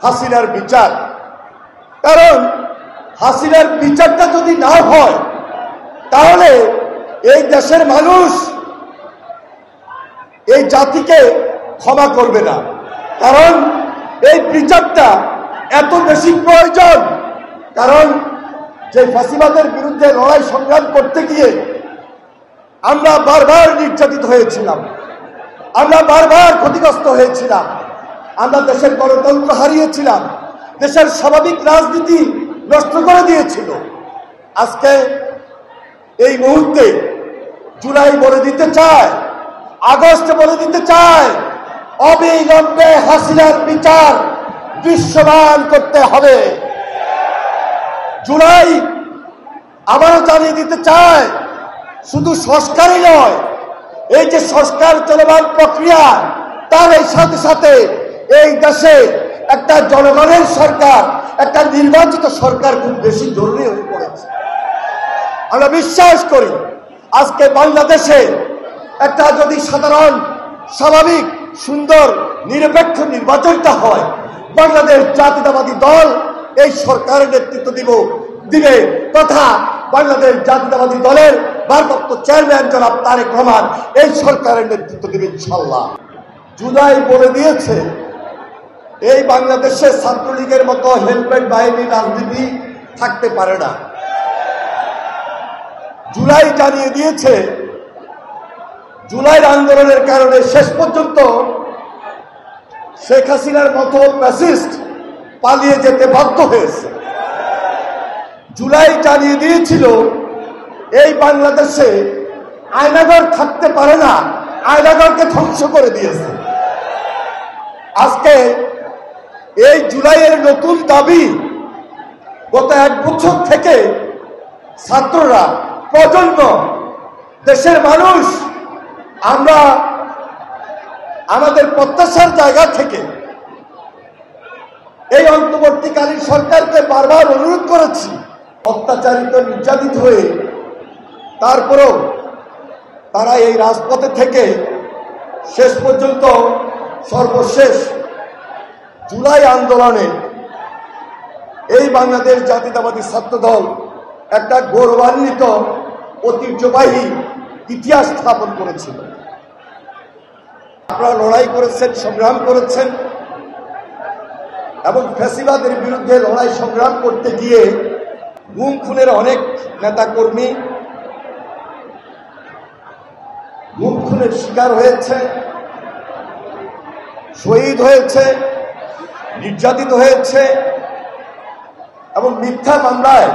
হাসিনার বিচার। কারণ হাসিনার বিচারটা যদি না হয় তাহলে এই দেশের মানুষ এই জাতিকে ক্ষমা করবে না। কারণ এই বিচারটা এত বেশি প্রয়োজন। কারণ যে ফাঁসিবাদের বিরুদ্ধে লড়াই সংগ্রাম করতে গিয়ে আমরা বারবার নির্যাতিত হয়েছিলাম, আমরা বারবার ক্ষতিগ্রস্ত হয়েছিলাম, আমরা দেশের গণতন্ত্র হারিয়েছিলাম, দেশের স্বাভাবিক রাজনীতি নষ্ট করে দিয়েছিল। আজকে এই মুহূর্তে জুলাই বলে দিতে চায়, আগস্টে বলে দিতে চায়, অবিলম্বে হাসিনার বিচার দৃশ্যমান করতে হবে। জুলাই আবারও জানিয়ে দিতে চায়, শুধু সংস্কারই নয়, এই যে সংস্কার চলমান প্রক্রিয়া, তার এই সাথে সাথে এই দেশে একটা জনগণের সরকার, একটা নির্বাচিত সরকার খুব বেশি জরুরি হয়ে পড়েছে। আমরা বিশ্বাস করি আজকে বাংলাদেশে একটা যদি সাধারণ, স্বাভাবিক, সুন্দর, নিরপেক্ষ নির্বাচনটা হয়, বাংলাদেশ জাতীয়তাবাদী দল এই সরকারের নেতৃত্ব দিবে তথা বাংলাদেশ জাতীয়তাবাদী দলের ভারপ্রাপ্ত চেয়ারম্যান জনাব তারেক রহমান এই সরকারের নেতৃত্ব দিবে ইনশাআল্লাহ। জুলাই বলে দিয়েছে এই বাংলাদেশে ছাত্রলীগের মতো হেলমেট বাহিনীর রাজনীতি থাকতে পারে না। জুলাই জানিয়ে দিয়েছে জুলাইয়ের আন্দোলনের কারণে শেষ পর্যন্ত শেখ হাসিনার মতো ফ্যাসিস্ট পালিয়ে যেতে বাধ্য হয়েছে। জুলাই জানিয়ে দিয়েছিল এই বাংলাদেশে আয়নাঘর থাকতে পারে না, আয়নাঘরকে ধ্বংস করে দিয়েছে। আজকে এই জুলাইয়ের নতুন দাবি, গত 1 বছর থেকে ছাত্ররা, প্রজন্ম, দেশের মানুষ আমরা আমাদের প্রত্যাশার জায়গা থেকে এই অন্তর্বর্তীকালীন সরকারকে বারবার অনুরোধ করেছি, অত্যাচারিত, নির্যাতিত হয়ে তারপরেও তারা এই রাজপথে থেকে শেষ পর্যন্ত সর্বশেষ জুলাই আন্দোলনে এই বাংলাদেশ জাতীয়তাবাদী ছাত্রদল একটা গৌরবান্বিত ঐতিহ্যবাহী ইতিহাস স্থাপন করেছিল। আপনারা লড়াই করেছেন, সংগ্রাম করেছেন এবং ফ্যাসিবাদের বিরুদ্ধে লড়াই সংগ্রাম করতে গিয়ে গুম খুনের অনেক নেতাকর্মী গুম খুনের শিকার হয়েছে, শহীদ হয়েছে, নির্যাতিত হয়েছে এবং মিথ্যা মামলায়